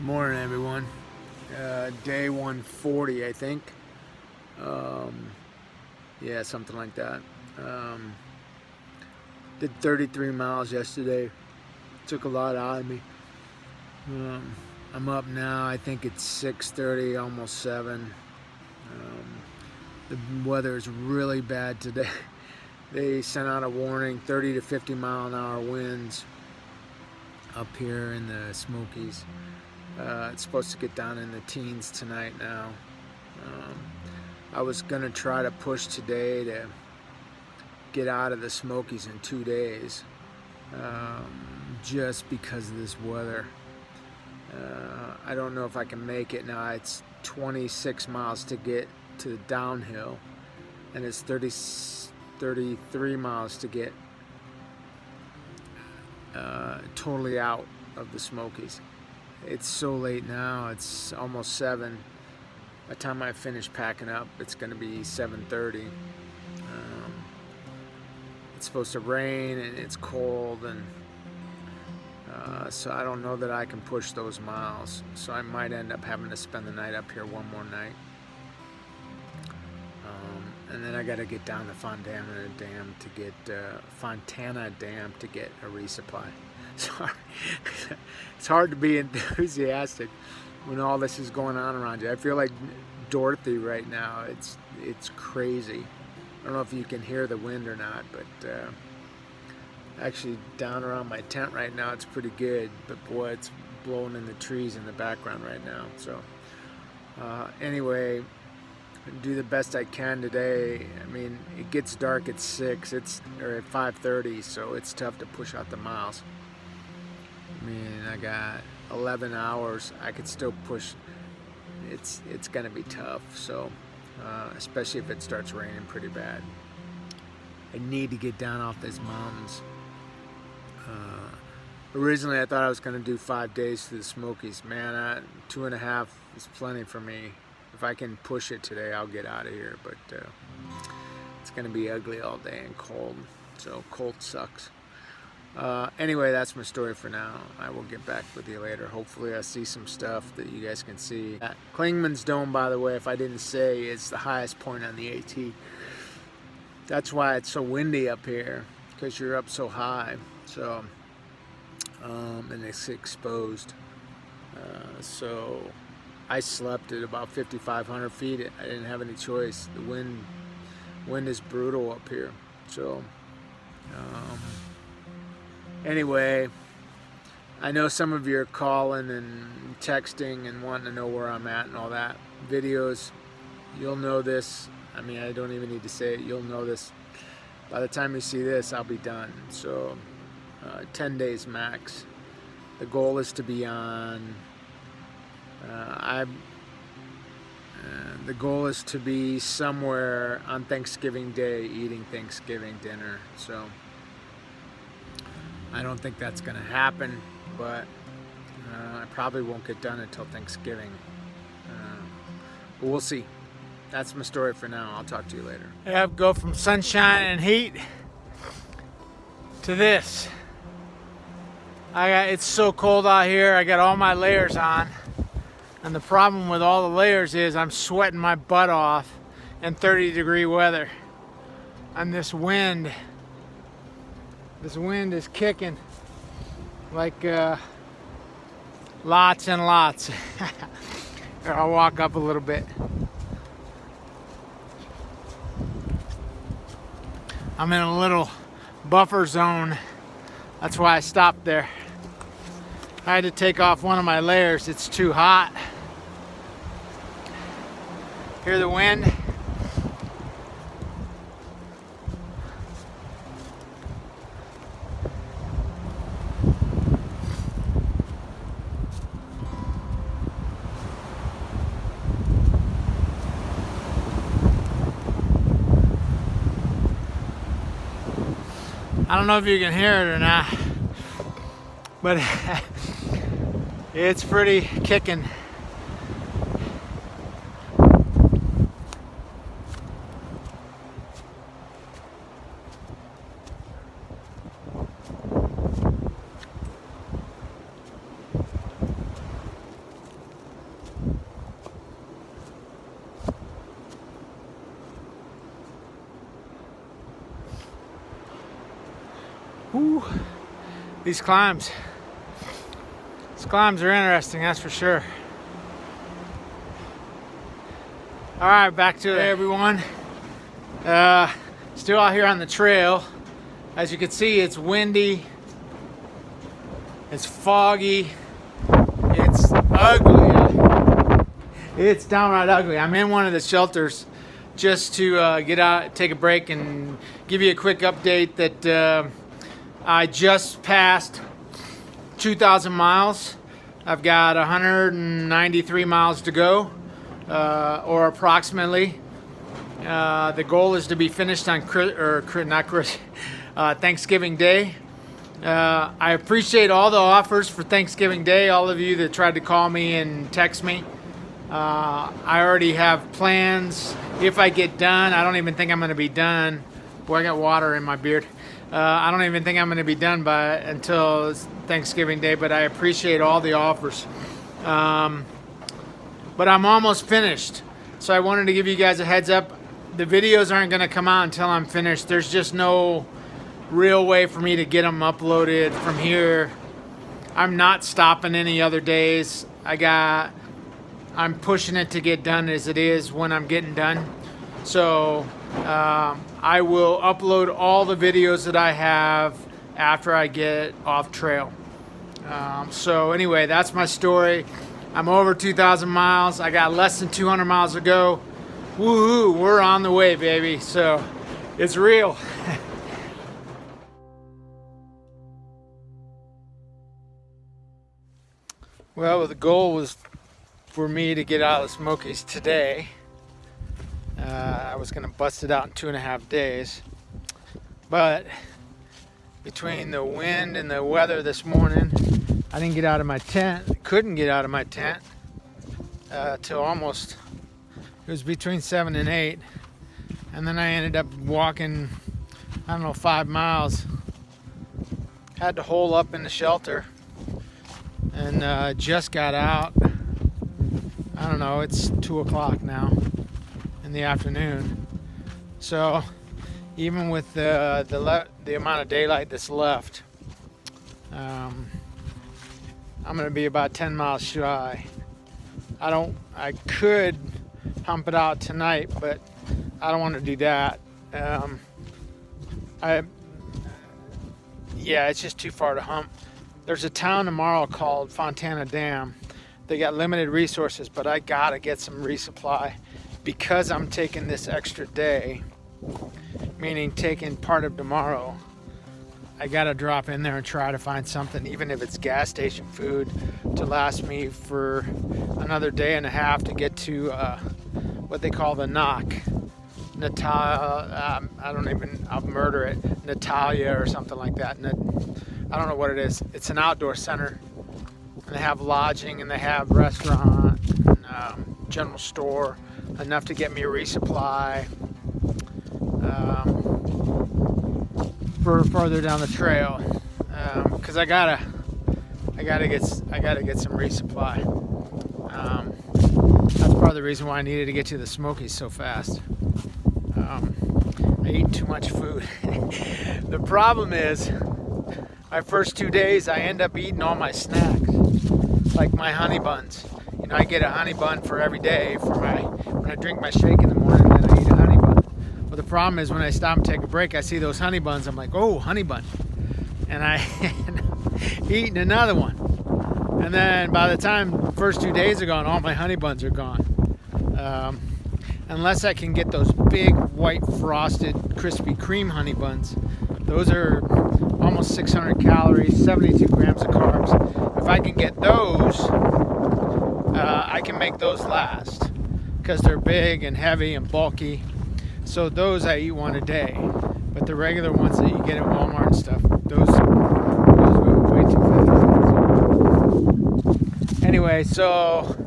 Morning, everyone. Day 140, I think. Yeah, something like that. Did 33 miles yesterday. Took a lot out of me. I'm up now. I think it's 6:30, almost 7. The weather is really bad today. They sent out a warning: 30 to 50 mile an hour winds up here in the Smokies. It's supposed to get down in the teens tonight now. I was gonna try to push today to get out of the Smokies in 2 days, just because of this weather. I don't know if I can make it now. It's 26 miles to get to the downhill, and it's 33 miles to get totally out of the Smokies. It's so late now. It's almost 7. By the time I finish packing up, it's going to be 7:30. It's supposed to rain and it's cold, and so I don't know that I can push those miles. So I might end up having to spend the night up here one more night. And then I got to get down to Fontana Dam to get a resupply. Sorry, it's hard to be enthusiastic when all this is going on around you. I feel like Dorothy right now. It's crazy. I don't know if you can hear the wind or not, but actually down around my tent right now, it's pretty good. But boy, it's blowing in the trees in the background right now. So anyway, do the best I can today. I mean, it gets dark at 6. Or at 5:30, so it's tough to push out the miles. I mean, I got 11 hours. I could still push. It's gonna be tough. So, especially if it starts raining pretty bad. I need to get down off these mountains. Originally, I thought I was gonna do 5 days to the Smokies. Man, 2.5 is plenty for me. If I can push it today, I'll get out of here. But it's gonna be ugly all day and cold. So cold sucks. Anyway, that's my story for now. I will get back with you later. Hopefully I see some stuff that you guys can see. Clingman's Dome, by the way, if I didn't say, is the highest point on the AT. That's why it's so windy up here, because you're up so high. So, and it's exposed. So I slept at about 5,500 feet. I didn't have any choice. The wind is brutal up here. So, anyway, I know some of you are calling and texting and wanting to know where I'm at and all that. Videos, you'll know this. I mean, I don't even need to say it. You'll know this. By the time you see this, I'll be done. So, 10 days max. The goal is to be on. The goal is to be somewhere on Thanksgiving Day eating Thanksgiving dinner. So I don't think that's going to happen, but I probably won't get done until Thanksgiving. But we'll see. That's my story for now. I'll talk to you later. I have to go from sunshine and heat to this. It's so cold out here. I got all my layers on. And the problem with all the layers is I'm sweating my butt off in 30-degree weather. And this wind is kicking like lots and lots. Here, I'll walk up a little bit. I'm in a little buffer zone. That's why I stopped there. I had to take off one of my layers. It's too hot. Hear the wind? I don't know if you can hear it or not, but it's pretty kicking. These climbs are interesting, that's for sure. All right, back to it, everyone. Still out here on the trail. As you can see, it's windy, it's foggy, it's ugly. It's downright ugly. I'm in one of the shelters just to get out, take a break, and give you a quick update that I just passed 2,000 miles. I've got 193 miles to go, or approximately. The goal is to be finished on Thanksgiving Day. I appreciate all the offers for Thanksgiving Day, all of you that tried to call me and text me. I already have plans. If I get done, I don't even think I'm going to be done. Boy, I got water in my beard. I don't even think I'm going to be done until Thanksgiving Day, but I appreciate all the offers. But I'm almost finished, so I wanted to give you guys a heads up. The videos aren't going to come out until I'm finished. There's just no real way for me to get them uploaded from here. I'm not stopping any other days. I'm pushing it to get done as it is when I'm getting done. So I will upload all the videos that I have after I get off trail. So anyway, that's my story. I'm over 2,000 miles. I got less than 200 miles to go. Woohoo, we're on the way, baby. So it's real. Well, the goal was for me to get out of the Smokies today. I was going to bust it out in 2.5 days. But between the wind and the weather this morning, I didn't get out of my tent. Couldn't get out of my tent till almost, it was between 7 and 8. And then I ended up walking, 5 miles. Had to hole up in the shelter. And just got out. It's 2 o'clock now in the afternoon. So even with the amount of daylight that's left, I'm going to be about 10 miles shy. I could hump it out tonight, but I don't want to do that. It's just too far to hump. There's a town tomorrow called Fontana Dam. They got limited resources, but I gotta get some resupply because I'm taking this extra day, meaning taking part of tomorrow. I gotta drop in there and try to find something, even if it's gas station food, to last me for another day and a half to get to what they call the knock. I'll murder it. Natalia or something like that. I don't know what it is. It's an outdoor center. And they have lodging and they have restaurant, and, general store, enough to get me a resupply for further down the trail. Because I gotta get some resupply. That's part of the reason why I needed to get to the Smokies so fast. I eat too much food. The problem is, my first 2 days, I end up eating all my snacks, like my honey buns. I get a honey bun for every day when I drink my shake in the morning, then I eat a honey bun. But the problem is when I stop and take a break, I see those honey buns, I'm like, oh, honey bun. And I end up eating another one. And then by the time the first 2 days are gone, all my honey buns are gone. Unless I can get those big white frosted Krispy Kreme honey buns. Those are almost 600 calories, 72 grams of carbs. If I can get those, I can make those last because they're big and heavy and bulky. So those I eat one a day. But the regular ones that you get at Walmart and stuff, those go way too fast. Anyway, so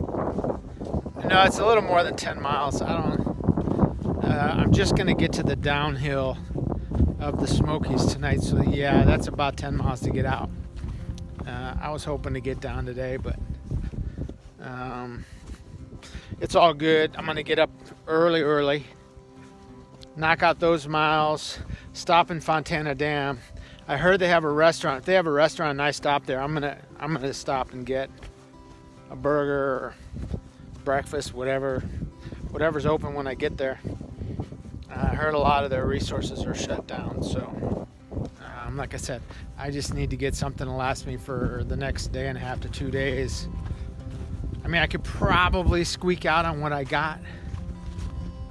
no, it's a little more than 10 miles. I'm just going to get to the downhill of the Smokies tonight. So yeah, that's about 10 miles to get out. I was hoping to get down today, but it's all good. I'm going to get up early, knock out those miles, stop in Fontana Dam. I heard they have a restaurant. If they have a restaurant and I stop there, I'm gonna stop and get a burger or breakfast, whatever's open when I get there. I heard a lot of their resources are shut down, so like I said, I just need to get something to last me for the next day and a half to 2 days. I mean, I could probably squeak out on what I got,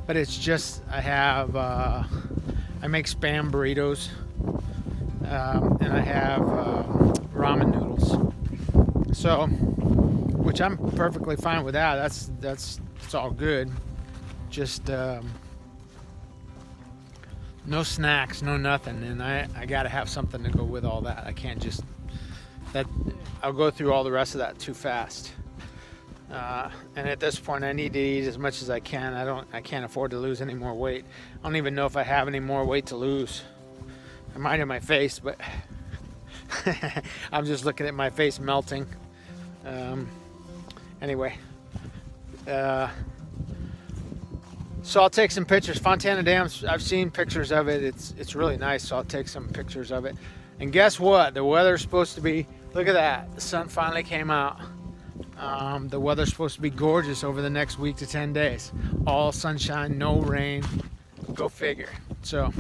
but it's just I make Spam burritos, and I have ramen noodles. So, which I'm perfectly fine with that. That's all good. Just no snacks, no nothing, and I gotta have something to go with all that. I can't just I'll go through all the rest of that too fast. And at this point, I need to eat as much as I can. I can't afford to lose any more weight. I don't even know if I have any more weight to lose. I might in my face, but I'm just looking at my face melting. Anyway, so I'll take some pictures. Fontana Dam, I've seen pictures of it. It's really nice, so I'll take some pictures of it. And guess what? The weather's supposed to be, look at that. The sun finally came out. The weather's supposed to be gorgeous over the next week to 10 days. All sunshine, no rain. Go figure. So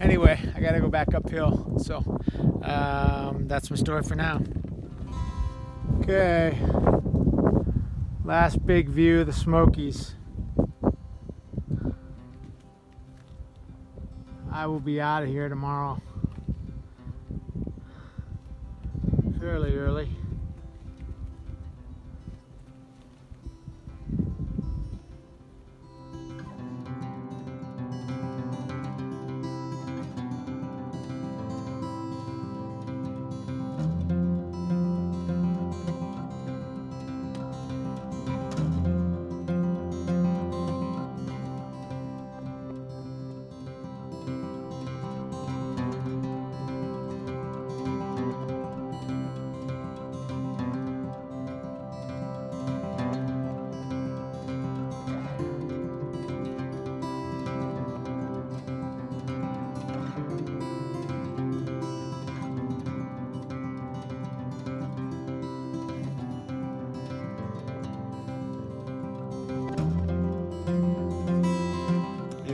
anyway, I gotta go back uphill. So that's my story for now. Okay. Last big view of the Smokies. I will be out of here tomorrow fairly early.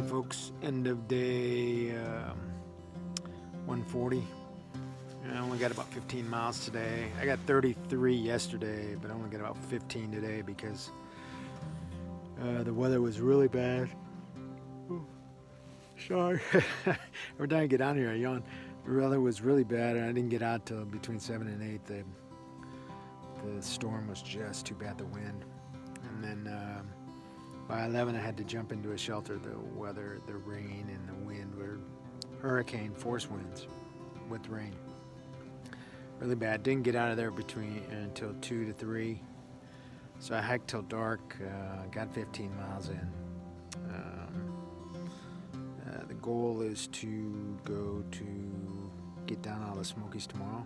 Folks, end of day 140. I only got about 15 miles today. I got 33 yesterday, but I only got about 15 today because the weather was really bad. Ooh, sorry. Every time I get down here, I yawn. The weather was really bad, and I didn't get out till between 7 and 8. The storm was just too bad, the wind. And then by 11, I had to jump into a shelter. The weather, the rain, and the wind were hurricane force winds with rain. Really bad. Didn't get out of there until 2 to 3. So I hiked till dark. Got 15 miles in. The goal is to get down all the Smokies tomorrow.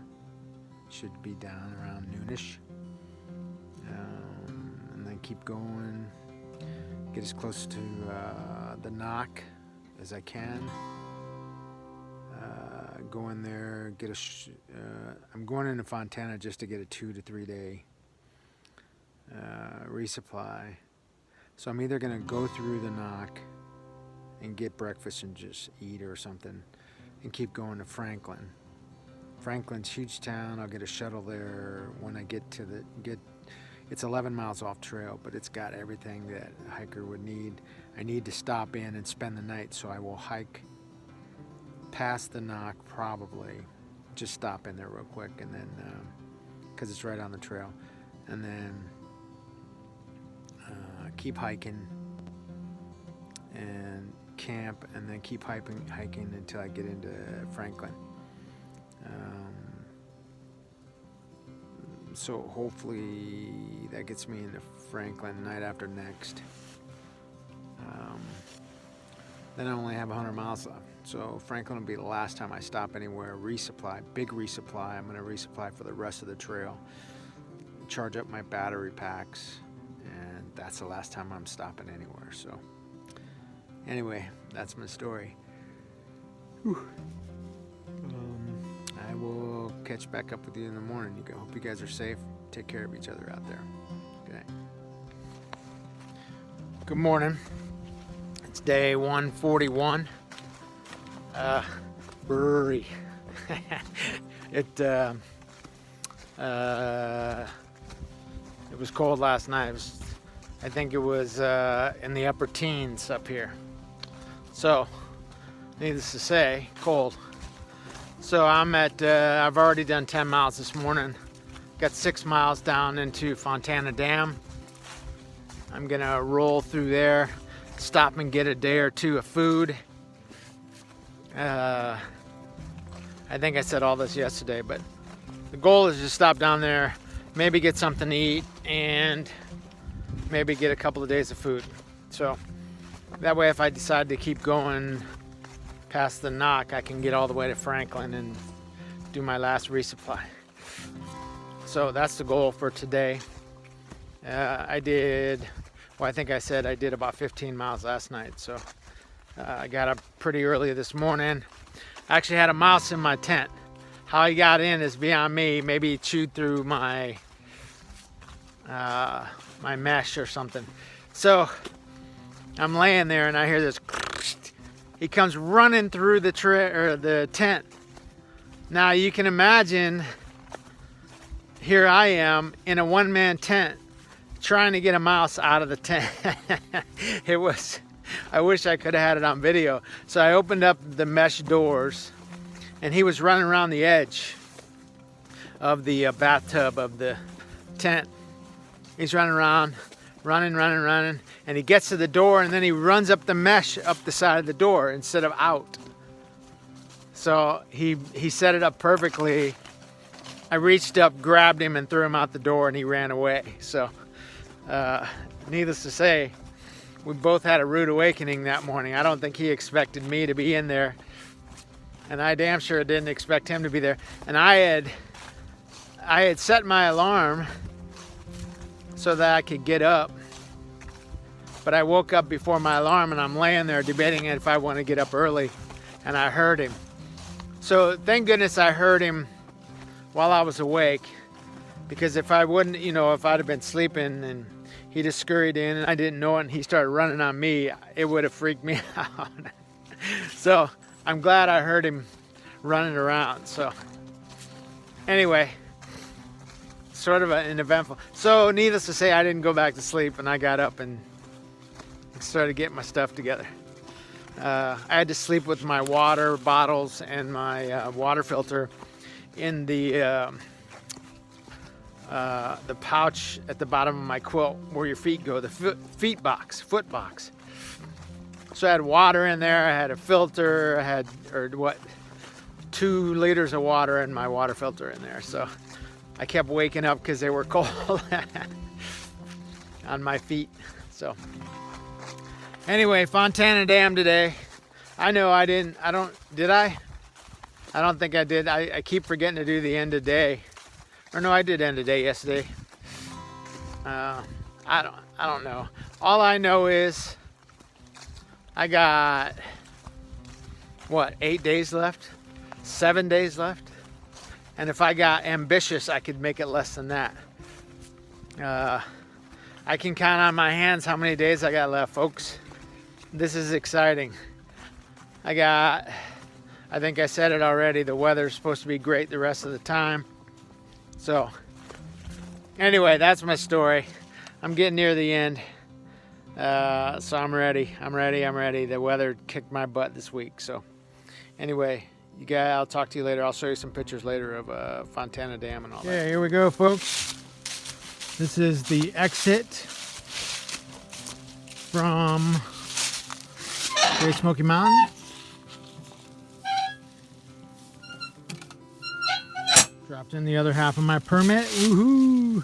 Should be down around noonish. And then keep going. Get as close to the knock as I can. Go in there, I'm going into Fontana just to get a 2 to 3 day resupply. So I'm either going to go through the knock and get breakfast and just eat or something and keep going to Franklin. Franklin's huge town. I'll get a shuttle there when I get to it's 11 miles off trail, but it's got everything that a hiker would need. I need to stop in and spend the night, so I will hike past the knock probably. Just stop in there real quick, and then, because it's right on the trail. And then keep hiking and camp, and then keep hiking until I get into Franklin. So hopefully that gets me into Franklin night after next. Then I only have 100 miles left. So Franklin will be the last time I stop anywhere. Resupply, big resupply. I'm going to resupply for the rest of the trail. Charge up my battery packs. And that's the last time I'm stopping anywhere. So anyway, that's my story. Whew. I will catch back up with you in the morning. Hope you guys are safe. Take care of each other out there. Good night. Good morning. It's day 141. Brewery. It was cold last night. I think it was in the upper teens up here. So, needless to say, cold. So I've already done 10 miles this morning. Got 6 miles down into Fontana Dam. I'm gonna roll through there, stop and get a day or two of food. I think I said all this yesterday, but the goal is to stop down there, maybe get something to eat, and maybe get a couple of days of food. So that way, if I decide to keep going past the knock, I can get all the way to Franklin and do my last resupply. So that's the goal for today. I think I said I did about 15 miles last night. So I got up pretty early this morning. I actually had a mouse in my tent. How he got in is beyond me. Maybe he chewed through my my mesh or something. So I'm laying there and I hear this. He comes running through the tent. Now you can imagine, here I am in a one-man tent trying to get a mouse out of the tent. I wish I could have had it on video. So I opened up the mesh doors and he was running around the edge of the bathtub of the tent. He's running around, running, and he gets to the door and then he runs up the mesh up the side of the door instead of out. So he set it up perfectly. I reached up, grabbed him, and threw him out the door, and he ran away. So needless to say, we both had a rude awakening that morning. I don't think he expected me to be in there, and I damn sure didn't expect him to be there. And I had set my alarm so that I could get up, but I woke up before my alarm, and I'm laying there debating if I want to get up early, and I heard him. So thank goodness I heard him while I was awake, because if I wouldn't, if I'd have been sleeping and he just scurried in and I didn't know it and he started running on me, it would have freaked me out. So I'm glad I heard him running around. So anyway, sort of an eventful. So needless to say, I didn't go back to sleep and I got up and started getting my stuff together. I had to sleep with my water bottles and my water filter in the pouch at the bottom of my quilt where your feet go, the foot box. So I had water in there, I had a filter, I had 2 liters of water in my water filter in there. So I kept waking up because they were cold on my feet. So anyway, Fontana Dam today. I know I didn't, did I? I don't think I did. I keep forgetting to do the end of day. Or no, I did end of day yesterday. I don't know. All I know is I got 8 days left? 7 days left? And if I got ambitious, I could make it less than that. I can count on my hands how many days I got left, folks. This is exciting. I think I said it already, the weather's supposed to be great the rest of the time. So anyway, that's my story. I'm getting near the end. So I'm ready. The weather kicked my butt this week. So anyway, you guys, I'll talk to you later. I'll show you some pictures later of Fontana Dam and all that. Yeah, here we go, folks. This is the exit from Great Smoky Mountain. Dropped in the other half of my permit. Woohoo!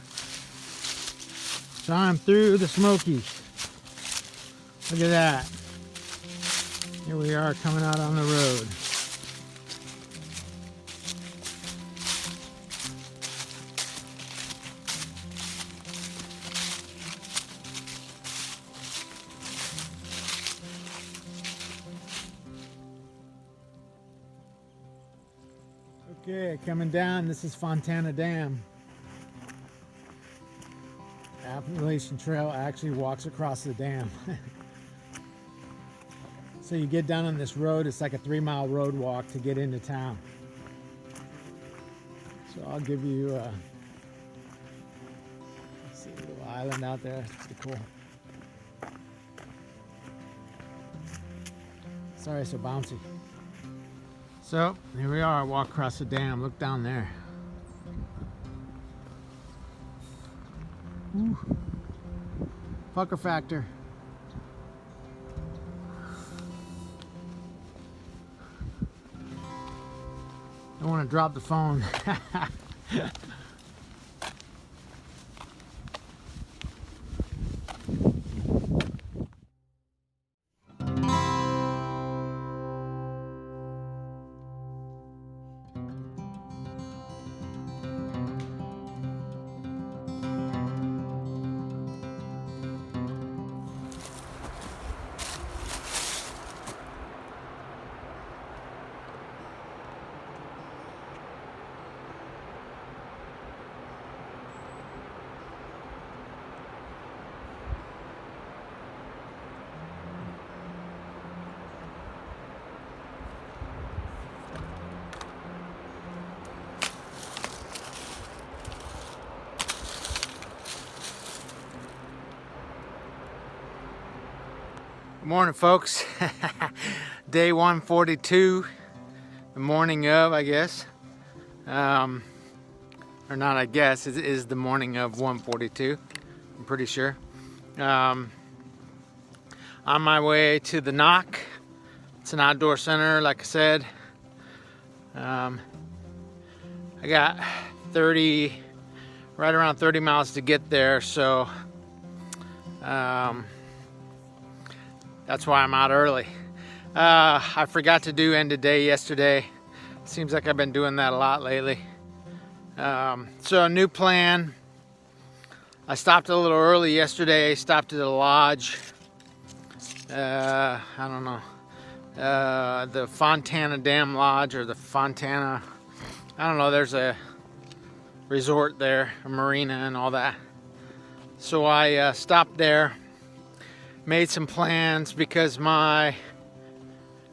So I'm through the Smokies. Look at that. Here we are coming out on the road. Okay, coming down, this is Fontana Dam. Appalachian Trail actually walks across the dam. So you get down on this road, it's like a 3-mile road walk to get into town. So I'll give you let's see, a little island out there, it's pretty cool. Sorry, so bouncy. So here we are, walk across the dam, look down there. Ooh. Pucker factor. Don't want to drop the phone. Good morning, folks. Day 142, the morning of, I guess. Or not, I guess, it is the morning of 142, I'm pretty sure. On my way to the Knock. It's an outdoor center, like I said. I got right around 30 miles to get there, so that's why I'm out early. I forgot to do end of day yesterday. Seems like I've been doing that a lot lately. So a new plan. I stopped a little early yesterday. Stopped at the lodge. I don't know. The Fontana Dam Lodge or the Fontana. I don't know. There's a resort there, a marina and all that. So I stopped there. Made some plans because I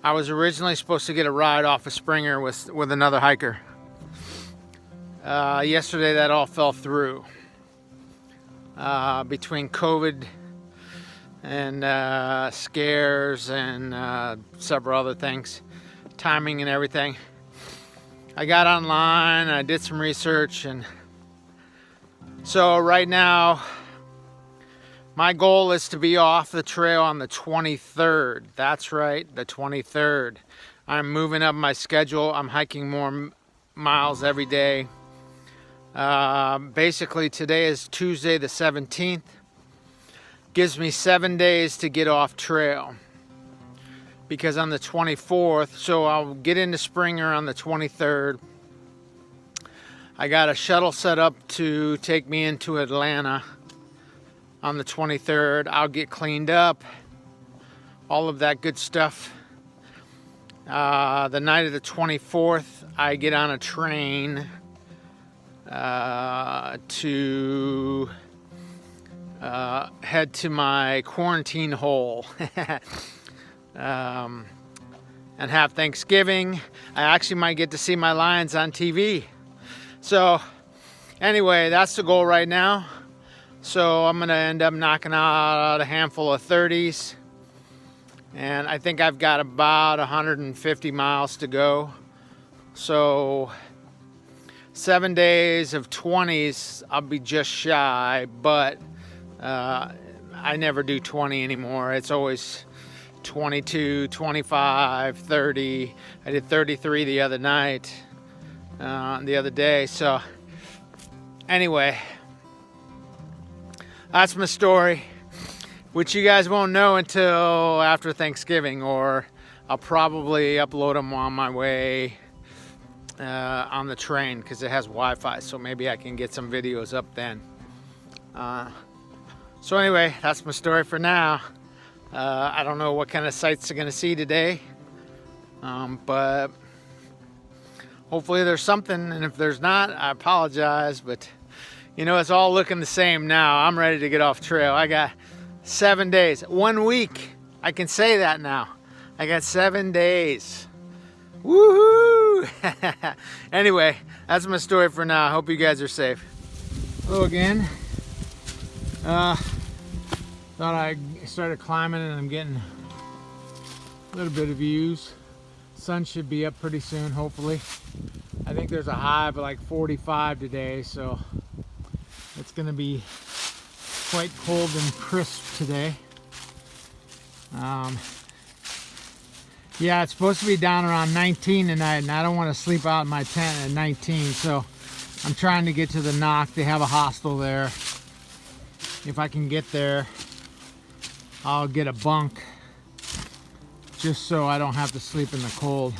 was originally supposed to get a ride off of Springer with another hiker. Yesterday that all fell through. Between COVID and scares and several other things, timing and everything. I got online, I did some research, and so right now my goal is to be off the trail on the 23rd. That's right, the 23rd. I'm moving up my schedule. I'm hiking more miles every day. Basically, today is Tuesday the 17th. Gives me 7 days to get off trail. Because on the 24th, so I'll get into Springer on the 23rd. I got a shuttle set up to take me into Atlanta. On the 23rd, I'll get cleaned up, all of that good stuff. The night of the 24th, I get on a train to head to my quarantine hole and have Thanksgiving. I actually might get to see my lions on TV. So anyway, that's the goal right now. So I'm going to end up knocking out a handful of 30s. And I think I've got about 150 miles to go. So 7 days of 20s, I'll be just shy. But I never do 20 anymore. It's always 22, 25, 30. I did 33 the other night, the other day. So anyway, that's my story, which you guys won't know until after Thanksgiving, or I'll probably upload them on my way on the train because it has Wi-Fi, so maybe I can get some videos up then. So anyway, that's my story for now. I don't know what kind of sights you're going to see today, but Hopefully there's something, and if there's not, I apologize, but you know, it's all looking the same now. I'm ready to get off trail. I got 7 days, 1 week. I can say that now. I got 7 days. Woohoo! Anyway, that's my story for now. I hope you guys are safe. Hello again. Thought I started climbing and I'm getting a little bit of views. Sun should be up pretty soon, hopefully. I think there's a high of like 45 today, so it's gonna be quite cold and crisp today. Yeah, it's supposed to be down around 19 tonight, and I don't want to sleep out in my tent at 19, so I'm trying to get to the Knock. They have a hostel there. If I can get there, I'll get a bunk just so I don't have to sleep in the cold.